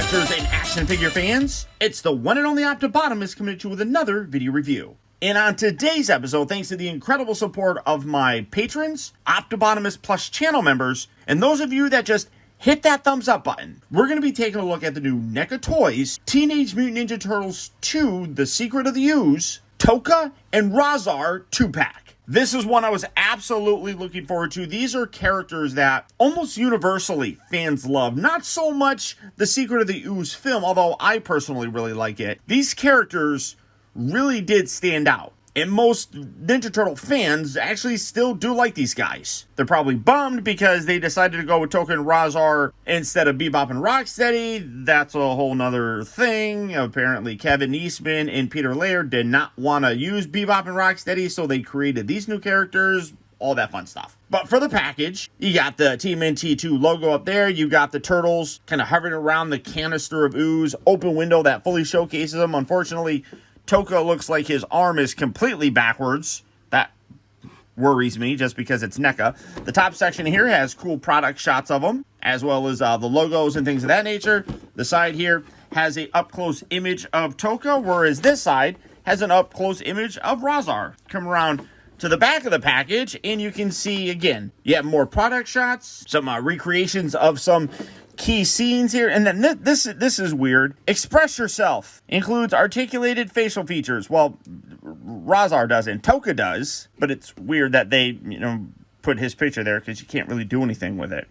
collectors and action figure fans, it's the one and only Optibotimus coming at you with another video review. And on today's episode, thanks to the incredible support of my patrons, Optibotimus Plus channel members, and those of you that just hit that thumbs up button, we're going to be taking a look at the new NECA Toys Teenage Mutant Ninja Turtles 2, The Secret of the Ooze, Tokka, and Rahzar 2-pack. This is one I was absolutely looking forward to. These are characters that almost universally fans love. Not so much The Secret of the Ooze film, although I personally really like it. These characters really did stand out. And most Ninja Turtle fans actually still do like these guys. They're probably bummed because they decided to go with Tokka and Rahzar instead of Bebop and Rocksteady. That's a whole nother thing. Apparently Kevin Eastman and Peter Laird did not want to use Bebop and Rocksteady, so they created these new characters. All that fun stuff. But for the package, you got the TMNT2 logo up there. You got the turtles kind of hovering around the canister of ooze. Open window that fully showcases them. Unfortunately, Tokka looks like his arm is completely backwards. That worries me just because it's NECA. The top section here has cool product shots of them, as well as the logos and things of that nature. The side here has a up-close image of Tokka, whereas this side has an up-close image of Rahzar. Come around to the back of the package, and you can see, again, you have more product shots, some recreations of some key scenes here, and then this is weird. Express yourself includes articulated facial features. Well, Rahzar doesn't. Tokka does, but it's weird that they, put his picture there because you can't really do anything with it.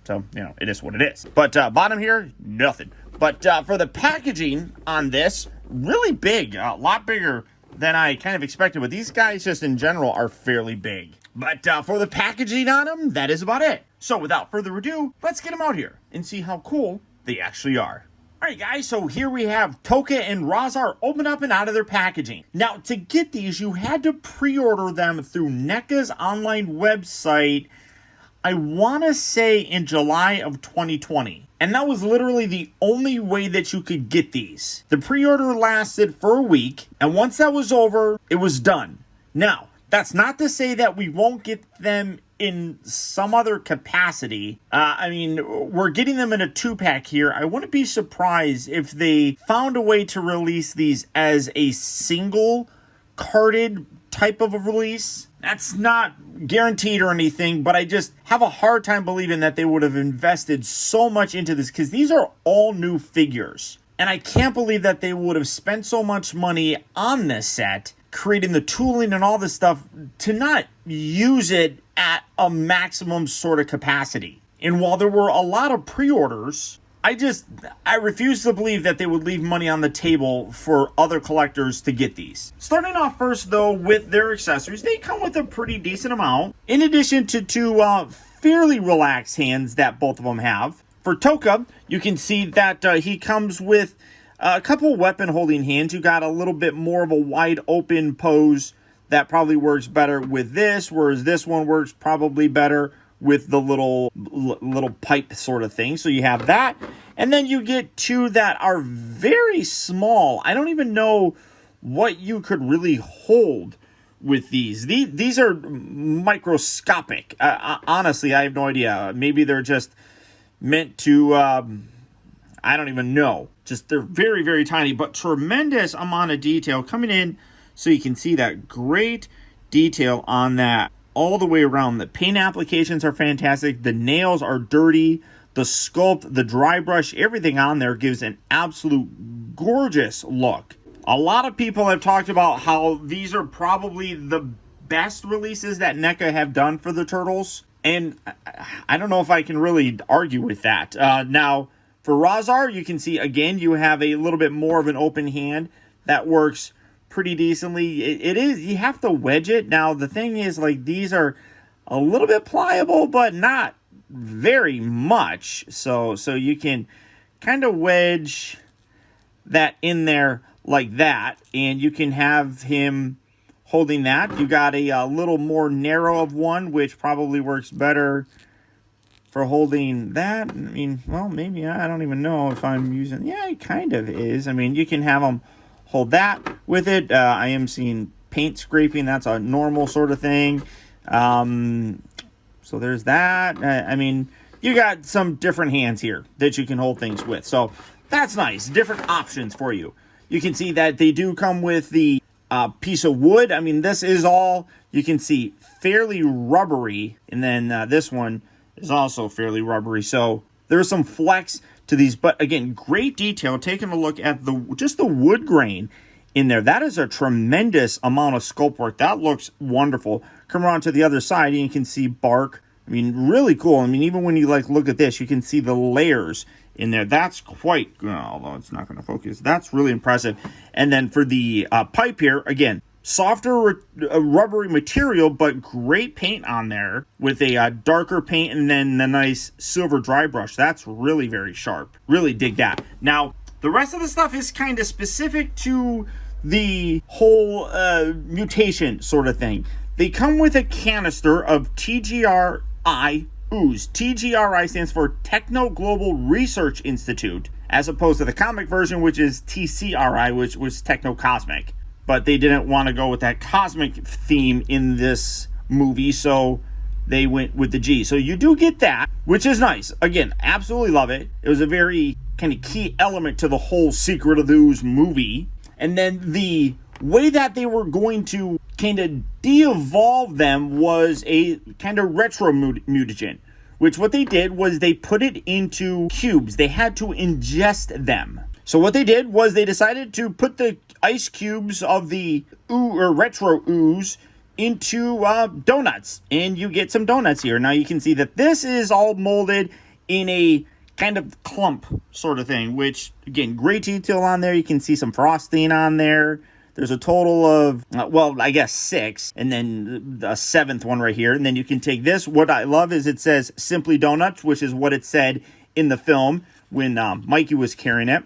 So, it is what it is. But bottom here, nothing. But for the packaging on this, really big, a lot bigger than I kind of expected. But these guys just in general are fairly big. But for the packaging on them, that is about it. So without further ado, let's get them out here and see how cool they actually are. Alright guys, so here we have Tokka and Rahzar open up and out of their packaging. Now, to get these, you had to pre-order them through NECA's online website, I want to say in July of 2020. And that was literally the only way that you could get these. The pre-order lasted for a week, and once that was over, it was done. Now, that's not to say that we won't get them in some other capacity. We're getting them in a 2-pack here. I wouldn't be surprised if they found a way to release these as a single carded type of a release. That's not guaranteed or anything, but I just have a hard time believing that they would have invested so much into this because these are all new figures. And I can't believe that they would have spent so much money on this set, creating the tooling and all this stuff, to not use it at a maximum sort of capacity. And while there were a lot of pre-orders, I refuse to believe that they would leave money on the table for other collectors to get these. Starting off first, though, with their accessories, they come with a pretty decent amount. In addition to two fairly relaxed hands that both of them have. For Tokka, you can see that he comes with a couple weapon holding hands. You got a little bit more of a wide open pose that probably works better with this, whereas this one works probably better with the little pipe sort of thing. So you have that. And then you get two that are very small. I don't even know what you could really hold with these. These are microscopic. Honestly, I have no idea. Maybe they're just meant to, I don't even know. Just they're very, very tiny, but tremendous amount of detail coming in. So you can see that great detail on that all the way around. The paint applications are fantastic. The nails are dirty. The sculpt, the dry brush, everything on there gives an absolute gorgeous look. A lot of people have talked about how these are probably the best releases that NECA have done for the Turtles. And I don't know if I can really argue with that. Now, for Rahzar, you can see, again, you have a little bit more of an open hand that works pretty decently. It is, you have to wedge it. Now, the thing is, like, these are a little bit pliable, but not very much. So you can kind of wedge that in there like that, and you can have him holding that. You got a little more narrow of one, which probably works better for holding that. Well, maybe, I don't even know if I'm using, yeah, it kind of is. You can have them hold that with it. I am seeing paint scraping. That's a normal sort of thing. So there's that. You got some different hands here that you can hold things with. So that's nice. Different options for you. You can see that they do come with the piece of wood. I mean, this is all, you can see, fairly rubbery. And then this one is also fairly rubbery. So there's some flex to these. But again, great detail. Taking a look at just the wood grain in there. That is a tremendous amount of sculpt work. That looks wonderful. Come around to the other side and you can see bark. I mean, really cool. I mean, even when you look at this, you can see the layers in there. That's quite, although it's not going to focus, that's really impressive. And then for the pipe here, again, softer rubbery material, but great paint on there with a darker paint and then the nice silver dry brush. That's really very sharp. Really dig that. Now, the rest of the stuff is kind of specific to the whole mutation sort of thing. They come with a canister of TGRI Ooze. TGRI stands for Techno Global Research Institute, as opposed to the comic version, which is TCRI, which was Techno Cosmic. But they didn't want to go with that cosmic theme in this movie, so they went with the G. So you do get that, which is nice. Again, absolutely love it. It was a very kind of key element to the whole Secret of the Ooze movie. And then the way that they were going to kind of de-evolve them was a kind of retro mutagen, which what they did was they put it into cubes. They had to ingest them. So what they did was they decided to put the ice cubes of the retro ooze into donuts, and you get some donuts here. Now you can see that this is all molded in a kind of clump sort of thing, which again, great detail on there. You can see some frosting on there. There's a total of, well, I guess 6, and then a 7th one right here. And then you can take this. What I love is it says Simply Donuts, which is what it said in the film when Mikey was carrying it.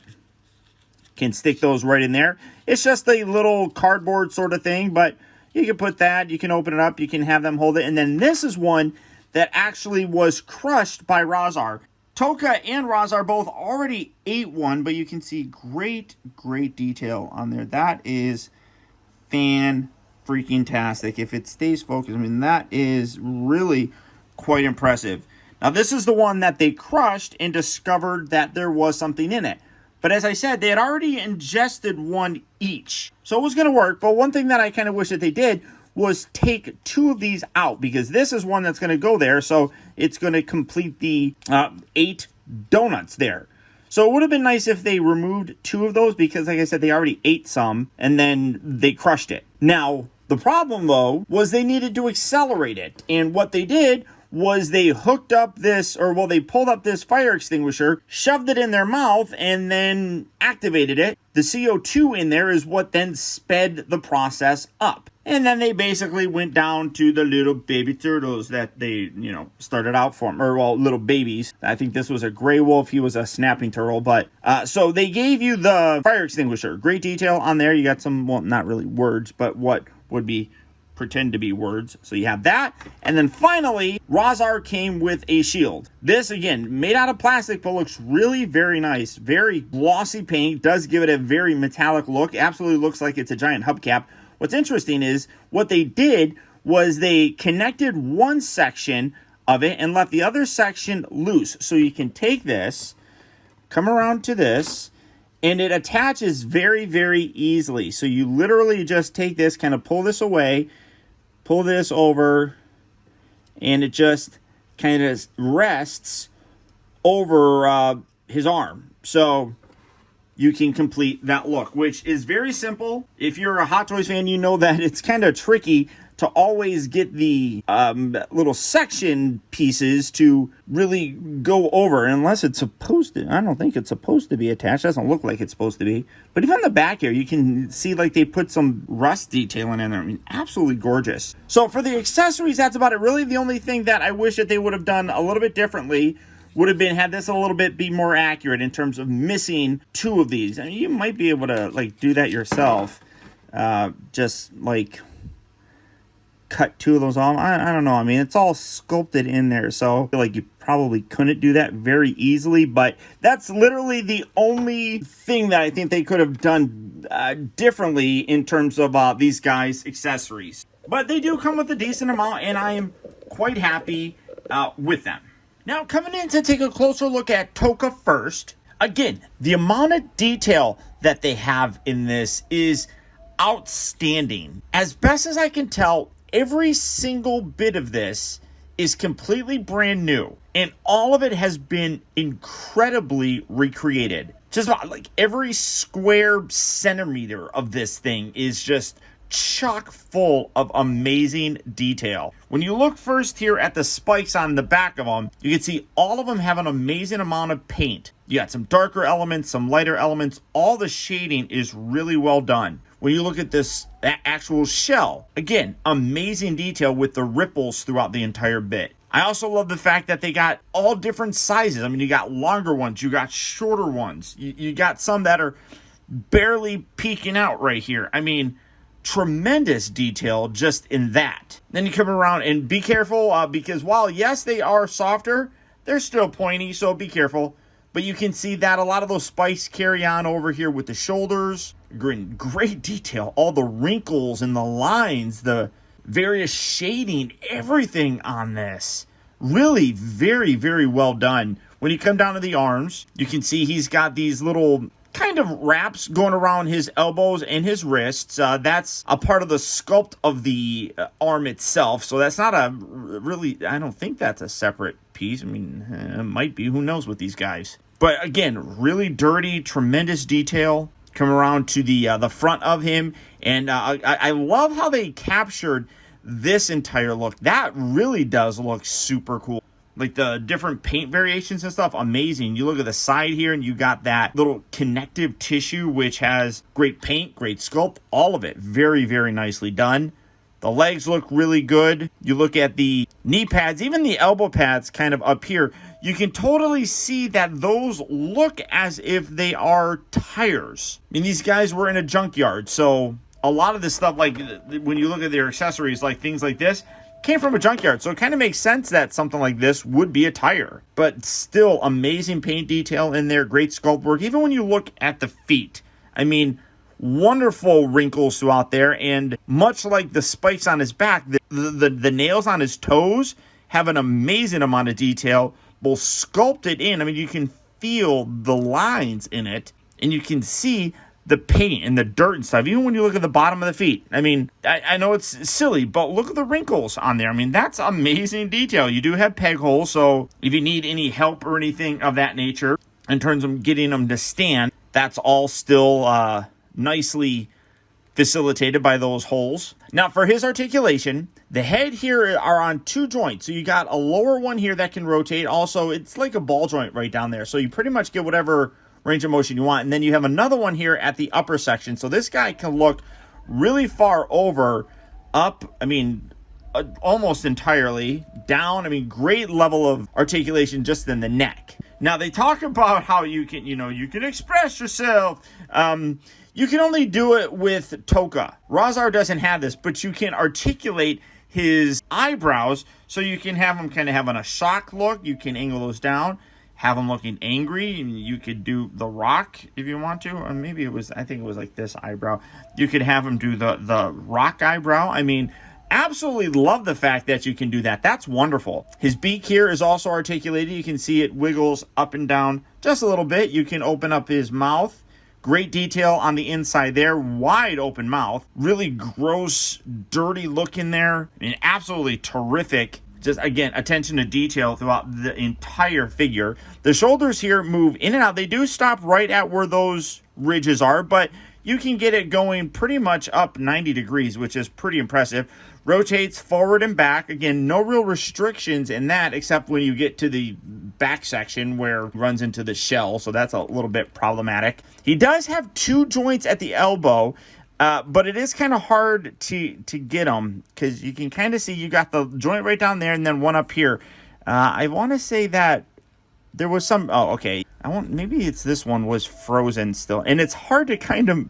Can stick those right in there. It's just a little cardboard sort of thing, but you can put that. You can open it up. You can have them hold it. And then this is one that actually was crushed by Rahzar. Tokka and Rahzar both already ate one, but you can see great detail on there. That is fan-freaking-tastic. If it stays focused, I mean, that is really quite impressive. Now, this is the one that they crushed and discovered that there was something in it. But as I said, they had already ingested one each. So it was going to work, but one thing that I kind of wish that they did was take 2 of these out, because this is one that's going to go there, so it's going to complete the 8 donuts there. So it would have been nice if they removed 2 of those, because like I said, they already ate some, and then they crushed it. Now, the problem, though, was they needed to accelerate it, and what they did was they hooked up this, they pulled up this fire extinguisher, shoved it in their mouth, and then activated it. The CO2 in there is what then sped the process up. And then they basically went down to the little baby turtles that they, started out from, little babies. I think this was a gray wolf. He was a snapping turtle. But, so they gave you the fire extinguisher. Great detail on there. You got some, not really words, but what would be pretend to be words. So you have that. And then finally, Rahzar came with a shield. This, again, made out of plastic, but looks really very nice. Very glossy paint. Does give it a very metallic look. Absolutely looks like it's a giant hubcap. What's interesting is what they did was they connected one section of it and left the other section loose. So you can take this, come around to this, and it attaches very, very easily. So you literally just take this, kind of pull this away, pull this over, and it just kind of rests over his arm. So you can complete that look, which is very simple. If you're a Hot Toys fan, you know that it's kind of tricky to always get the little section pieces to really go over, unless it's supposed to. I don't think it's supposed to be attached. It doesn't look like it's supposed to be. But even on the back here, you can see like they put some rust detailing in there. I mean, absolutely gorgeous. So for the accessories, that's about it. Really, the only thing that I wish that they would have done a little bit differently would have been had this a little bit be more accurate in terms of missing 2 of these. I mean, you might be able to like do that yourself. Just like cut 2 of those off. I don't know. I mean, it's all sculpted in there, so I feel like you probably couldn't do that very easily, but that's literally the only thing that I think they could have done differently in terms of these guys' accessories. But they do come with a decent amount, and I am quite happy with them. Now, coming in to take a closer look at Tokka first. Again, the amount of detail that they have in this is outstanding. As best as I can tell, every single bit of this is completely brand new, and all of it has been incredibly recreated. Just about like every square centimeter of this thing is just chock full of amazing detail. When you look first here at the spikes on the back of them, you can see all of them have an amazing amount of paint. You got some darker elements, some lighter elements. All the shading is really well done. When you look at this actual shell, again, amazing detail with the ripples throughout the entire bit. I also love the fact that they got all different sizes. I mean, you got longer ones, you got shorter ones, you got some that are barely peeking out right here. I mean, tremendous detail just in that. Then you come around and be careful because while, yes, they are softer, they're still pointy, so be careful. But you can see that a lot of those spikes carry on over here with the shoulders. Great detail. All the wrinkles and the lines, the various shading, everything on this. Really very, very well done. When you come down to the arms, you can see he's got these little kind of wraps going around his elbows and his wrists. That's a part of the sculpt of the arm itself. So that's not a really, I don't think that's a separate piece. I mean, it might be. Who knows with these guys. But again, really dirty, tremendous detail. Come around to the front of him. And I love how they captured this entire look. That really does look super cool. Like the different paint variations and stuff, amazing. You look at the side here and you got that little connective tissue, which has great paint, great sculpt, all of it. Very, very nicely done. The legs look really good. You look at the knee pads, even the elbow pads kind of up here. You can totally see that those look as if they are tires. I mean, these guys were in a junkyard, so a lot of this stuff, like when you look at their accessories, like things like this, came from a junkyard, so it kind of makes sense that something like this would be a tire. But still, amazing paint detail in there, great sculpt work. Even when you look at the feet, I mean, wonderful wrinkles throughout there, and much like the spikes on his back, the nails on his toes have an amazing amount of detail, both sculpted in. I mean, you can feel the lines in it, and you can see the paint and the dirt and stuff, even when you look at the bottom of the feet. I mean, I know it's silly, but look at the wrinkles on there. I mean, that's amazing detail. You do have peg holes, so if you need any help or anything of that nature in terms of getting them to stand, that's all still nicely facilitated by those holes. Now, for his articulation, the head here are on two joints. So you got a lower one here that can rotate. Also, it's like a ball joint right down there. So you pretty much get whatever range of motion you want. And then you have another one here at the upper section. So this guy can look really far over, up, I mean, almost entirely, down. I mean, great level of articulation just in the neck. Now, they talk about how you can, you can express yourself. You can only do it with Tokka. Rahzar doesn't have this, but you can articulate his eyebrows, so you can have him kind of having a shock look. You can angle those down, have him looking angry, and you could do the rock if you want to, or maybe I think it was like this eyebrow. You could have him do the rock eyebrow. I mean, absolutely love the fact that you can do that. That's wonderful. His beak here is also articulated. You can see it wiggles up and down just a little bit. You can open up his mouth. Great detail on the inside there. Wide open mouth. Really gross, dirty look in there. I mean, absolutely terrific. Just, again, attention to detail throughout the entire figure. The shoulders here move in and out. They do stop right at where those ridges are, but you can get it going pretty much up 90 degrees, which is pretty impressive. Rotates forward and back. Again, no real restrictions in that except when you get to the back section where it runs into the shell, so that's a little bit problematic. He does have two joints at the elbow, but it is kind of hard to get them because you can kind of see you got the joint right down there and then one up here. I want to say that there was some... Oh, okay. Maybe it's this one was frozen still. And it's hard to kind of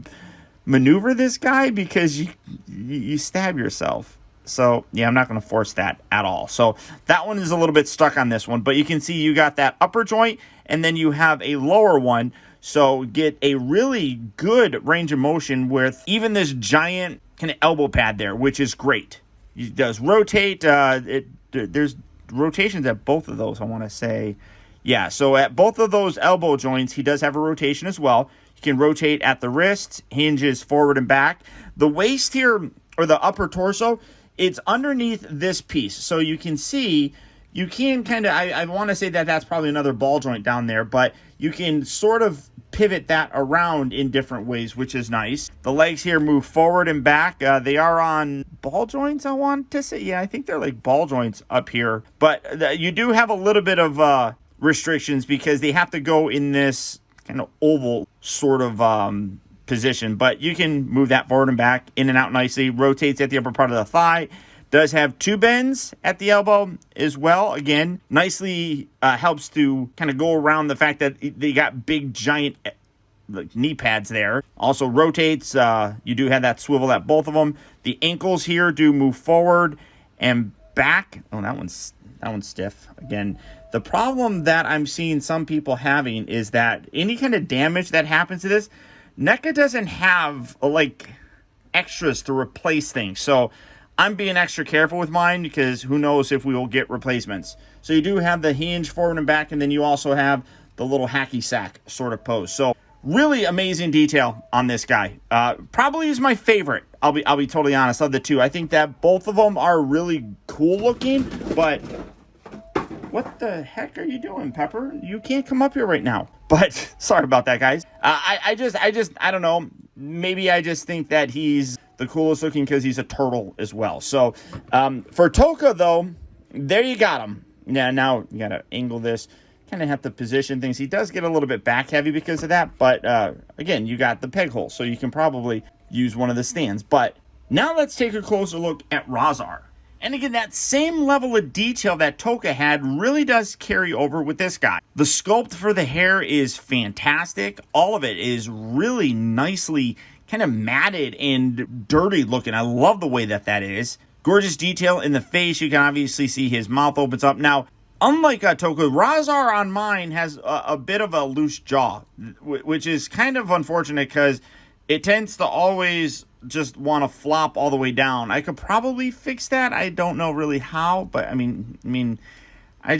maneuver this guy because you stab yourself. So, yeah, I'm not going to force that at all. So, that one is a little bit stuck on this one. But you can see you got that upper joint, and then you have a lower one. So, get a really good range of motion with even this giant kind of elbow pad there, which is great. It does rotate. There's rotations at both of those, I want to say. Yeah, so at both of those elbow joints, he does have a rotation as well. You can rotate at the wrist, hinges forward and back. The waist here, or the upper torso, it's underneath this piece. So you can see, you can kind of, I want to say that that's probably another ball joint down there, but you can sort of pivot that around in different ways, which is nice. The legs here move forward and back. They are on ball joints, I want to say. Yeah, I think they're like ball joints up here. But you do have a little bit of restrictions because they have to go in this kind of oval sort of position. But you can move that forward and back, in and out nicely. Rotates at the upper part of the thigh. Does have two bends at the elbow as well. Again, nicely helps to kind of go around the fact that they got big, giant like knee pads there. Also rotates. You do have that swivel at both of them. The ankles here do move forward and back. Oh, that one's stiff. Again, the problem that I'm seeing some people having is that any kind of damage that happens to this, NECA doesn't have like extras to replace things. So I'm being extra careful with mine because who knows if we will get replacements. So you do have the hinge forward and back, and then you also have the little hacky sack sort of pose. So really amazing detail on this guy. Probably is my favorite. I'll be totally honest, of the two. I think that both of them are really cool looking, but what the heck are you doing, Pepper? You can't come up here right now. But sorry about that, guys. I don't know. Maybe I just think that he's the coolest looking because he's a turtle as well. So for Tokka, though, there you got him. Now you got to angle this. Kind of have to position things. He does get a little bit back heavy because of that. But again, you got the peg hole. So you can probably use one of the stands. But now let's take a closer look at Rahzar. And again, that same level of detail that Tokka had really does carry over with this guy. The sculpt for the hair is fantastic. All of it is really nicely kind of matted and dirty looking. I love the way that is. Gorgeous detail in the face. You can obviously see his mouth opens up. Now, unlike Tokka, Rahzar on mine has a bit of a loose jaw, which is kind of unfortunate because it tends to always just want to flop all the way down. I could probably fix that. I don't know really how, but I mean, I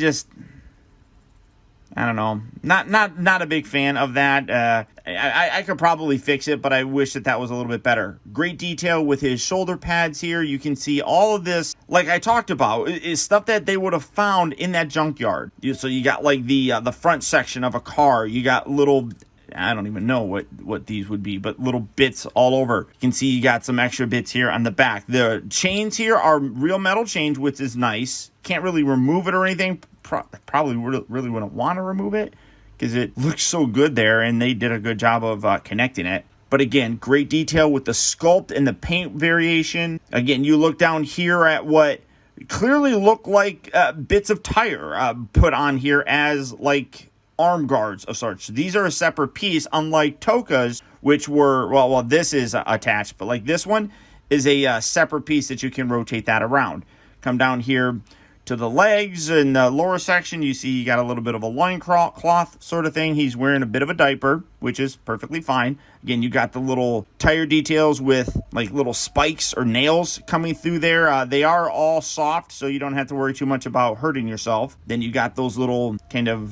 don't know. Not a big fan of that. I could probably fix it, but I wish that was a little bit better. Great detail with his shoulder pads here. You can see all of this, like I talked about, is stuff that they would have found in that junkyard. So you got like the front section of a car. You got little, I don't even know what these would be, but little bits all over. You can see you got some extra bits here on the back. The chains here are real metal chains, which is nice. Can't really remove it or anything. Probably really wouldn't want to remove it because it looks so good there, and they did a good job of connecting it. But again, great detail with the sculpt and the paint variation. Again, you look down here at what clearly look like bits of tire put on here as like arm guards of sorts. These are a separate piece, unlike Tokka's, which were, well, this is attached, but like this one is a separate piece that you can rotate that around. Come down here to the legs and the lower section, you see you got a little bit of a loincloth sort of thing. He's wearing a bit of a diaper, which is perfectly fine. Again, you got the little tire details with like little spikes or nails coming through there. They are all soft, so you don't have to worry too much about hurting yourself. Then you got those little kind of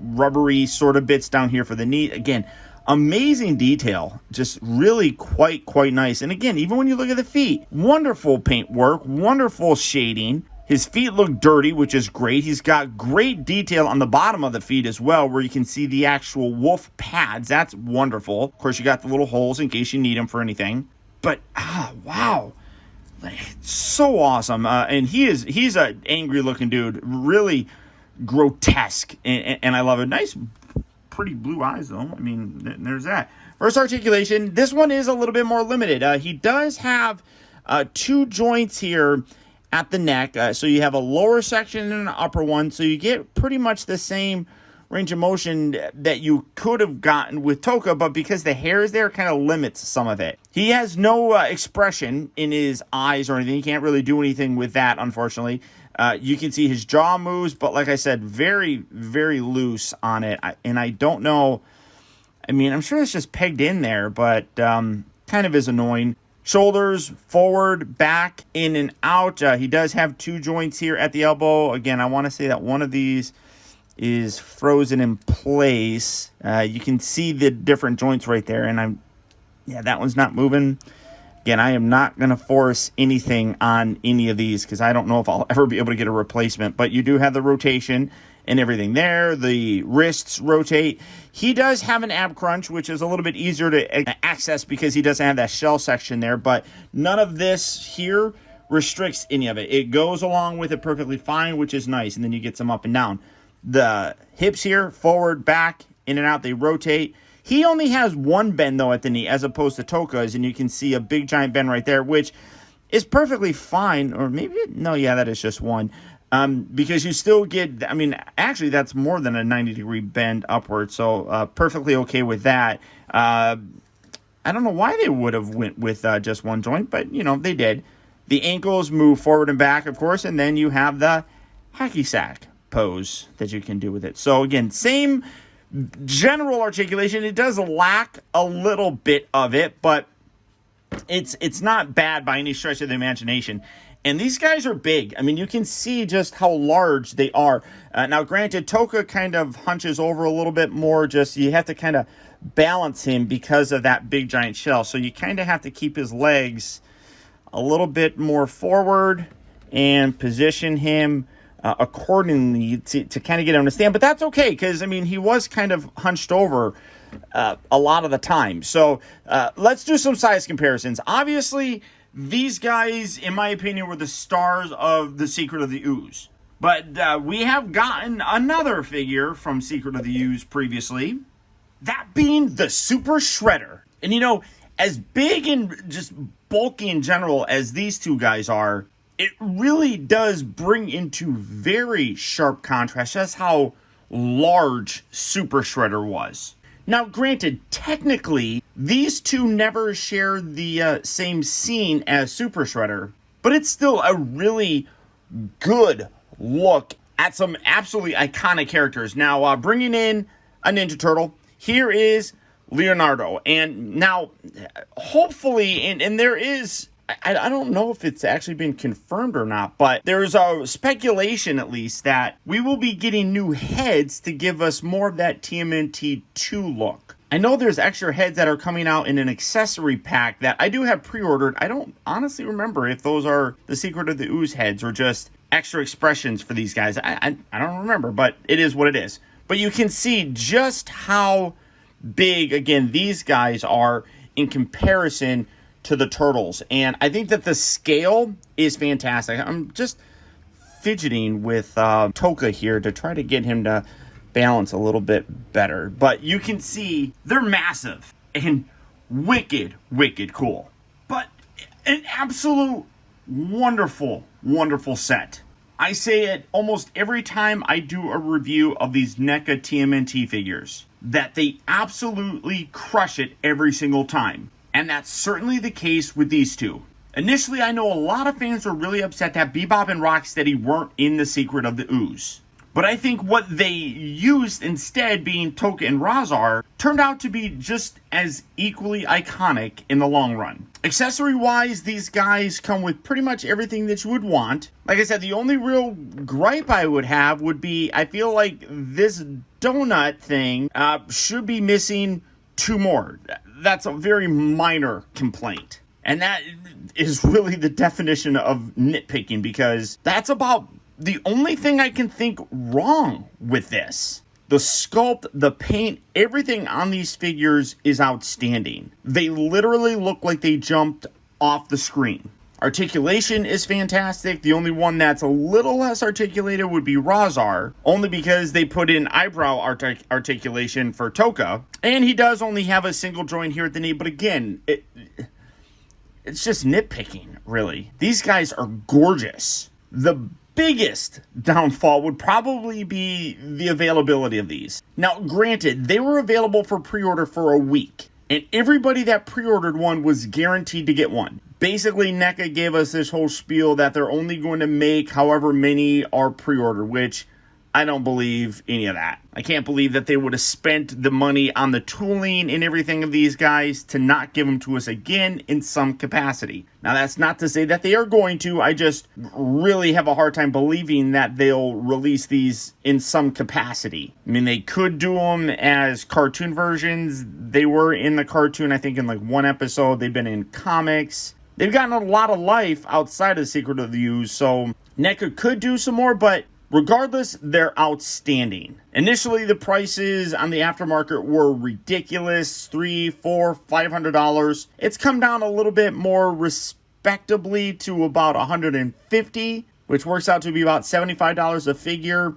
rubbery sort of bits down here for the knee. Again, amazing detail, just really quite nice. And again, even when you look at the feet, wonderful paint work, wonderful shading. His feet look dirty, which is great. He's got great detail on the bottom of the feet as well, where you can see the actual wolf pads. That's wonderful. Of course, you got the little holes in case you need them for anything. But, wow. So awesome. And he's an angry looking dude. Really grotesque. And I love it. Nice, pretty blue eyes, though. I mean, there's that. First articulation. This one is a little bit more limited. He does have two joints here at the neck. So you have a lower section and an upper one. So you get pretty much the same range of motion that you could have gotten with Tokka, but because the hair is there, it kind of limits some of it. He has no expression in his eyes or anything. He can't really do anything with that, unfortunately. You can see his jaw moves, but like I said, very, very loose on it. And I don't know. I mean, I'm sure it's just pegged in there, but kind of is annoying. Shoulders, forward, back, in and out. He does have two joints here at the elbow. Again, I want to say that one of these is frozen in place. You can see the different joints right there, and that one's not moving. Again, I am not going to force anything on any of these because I don't know if I'll ever be able to get a replacement, but you do have the rotation and everything there. The wrists rotate. He does have an ab crunch, which is a little bit easier to access because he doesn't have that shell section there, but none of this here restricts any of it. It goes along with it perfectly fine, which is nice, and then you get some up and down. The hips here, forward, back, in and out, they rotate. He only has one bend, though, at the knee, as opposed to Tokka's, and you can see a big, giant bend right there, which is perfectly fine, or maybe, no, yeah, that is just one, because you still get, actually, that's more than a 90-degree bend upward, so perfectly okay with that. I don't know why they would have went with just one joint, but, they did. The ankles move forward and back, of course, and then you have the hacky sack pose that you can do with it. So, again, same general articulation. It does lack a little bit of it, but it's not bad by any stretch of the imagination. And these guys are big. You can see just how large they are. Now, granted, Tokka kind of hunches over a little bit more. Just you have to kind of balance him because of that big, giant shell. So you kind of have to keep his legs a little bit more forward and position him accordingly to kind of get him to stand. But that's okay because, he was kind of hunched over a lot of the time. So let's do some size comparisons. Obviously, these guys, in my opinion, were the stars of The Secret of the Ooze. But we have gotten another figure from Secret of the Ooze previously, that being the Super Shredder. And, as big and just bulky in general as these two guys are, it really does bring into very sharp contrast just how large Super Shredder was. Now, granted, technically, these two never share the same scene as Super Shredder, but it's still a really good look at some absolutely iconic characters. Now, bringing in a Ninja Turtle, here is Leonardo. And now, hopefully, and there is, I don't know if it's actually been confirmed or not, but there's a speculation, at least, that we will be getting new heads to give us more of that TMNT 2 look. I know there's extra heads that are coming out in an accessory pack that I do have pre-ordered. I don't honestly remember if those are the Secret of the Ooze heads or just extra expressions for these guys. I don't remember, but it is what it is. But you can see just how big, again, these guys are in comparison to the Turtles. And I think that the scale is fantastic. I'm just fidgeting with Tokka here to try to get him to balance a little bit better. But you can see they're massive and wicked, wicked cool. But an absolute wonderful, wonderful set. I say it almost every time I do a review of these NECA TMNT figures, that they absolutely crush it every single time. And that's certainly the case with these two. Initially, I know a lot of fans were really upset that Bebop and Rocksteady weren't in The Secret of the Ooze. But I think what they used instead, being Tokka and Rahzar, turned out to be just as equally iconic in the long run. Accessory-wise, these guys come with pretty much everything that you would want. Like I said, the only real gripe I would have would be, I feel like this donut thing should be missing two more. That's a very minor complaint. And that is really the definition of nitpicking, because that's about the only thing I can think wrong with this. The sculpt, the paint, everything on these figures is outstanding. They literally look like they jumped off the screen. Articulation is fantastic. The only one that's a little less articulated would be Rahzar, only because they put in eyebrow articulation for Tokka, and he does only have a single joint here at the knee, but again, it's just nitpicking, really. These guys are gorgeous. The biggest downfall would probably be the availability of these. Now, granted, they were available for pre-order for a week, and everybody that pre-ordered one was guaranteed to get one. Basically, NECA gave us this whole spiel that they're only going to make however many are pre-ordered, which I don't believe any of that. I can't believe that they would have spent the money on the tooling and everything of these guys to not give them to us again in some capacity. Now, that's not to say that they are going to. I just really have a hard time believing that they'll release these in some capacity. I mean, they could do them as cartoon versions. They were in the cartoon, I think, in like one episode. They've been in comics. They've gotten a lot of life outside of the Secret of the Ooze, so NECA could do some more, but regardless, they're outstanding. Initially, the prices on the aftermarket were ridiculous, $300, $400, $500. It's come down a little bit more respectably to about $150, which works out to be about $75 a figure.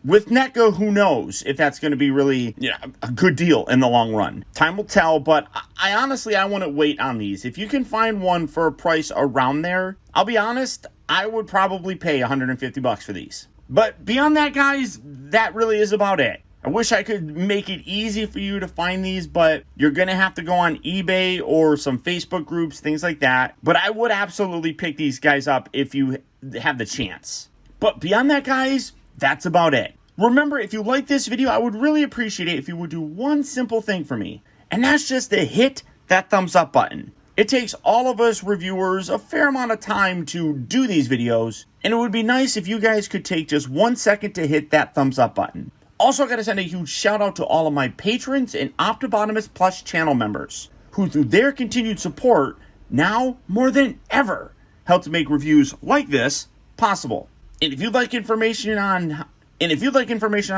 With NECA, who knows if that's going to be really a good deal in the long run. Time will tell, but I honestly wouldn't wait on these. If you can find one for a price around there, I'll be honest, I would probably pay $150 for these. But beyond that, guys, that really is about it. I wish I could make it easy for you to find these, but you're going to have to go on eBay or some Facebook groups, things like that. But I would absolutely pick these guys up if you have the chance. But beyond that, guys, that's about it. Remember, if you like this video, I would really appreciate it if you would do one simple thing for me, and that's just to hit that thumbs up button. It takes all of us reviewers a fair amount of time to do these videos, and it would be nice if you guys could take just 1 second to hit that thumbs up button. Also, I gotta send a huge shout out to all of my patrons and Optibotimus Plus channel members, who through their continued support, now more than ever, help to make reviews like this possible. And if you'd like information on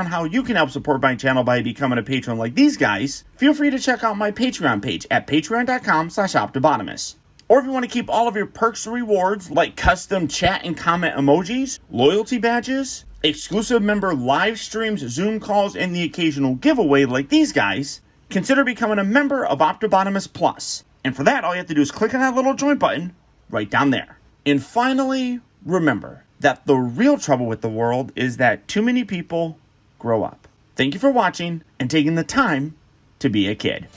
how you can help support my channel by becoming a patron like these guys, feel free to check out my Patreon page at patreon.com/Optibotimus. Or if you want to keep all of your perks and rewards like custom chat and comment emojis, loyalty badges, exclusive member live streams, Zoom calls, and the occasional giveaway like these guys, consider becoming a member of Optibotimus Plus. And for that, all you have to do is click on that little join button right down there. And finally, remember that the real trouble with the world is that too many people grow up. Thank you for watching and taking the time to be a kid.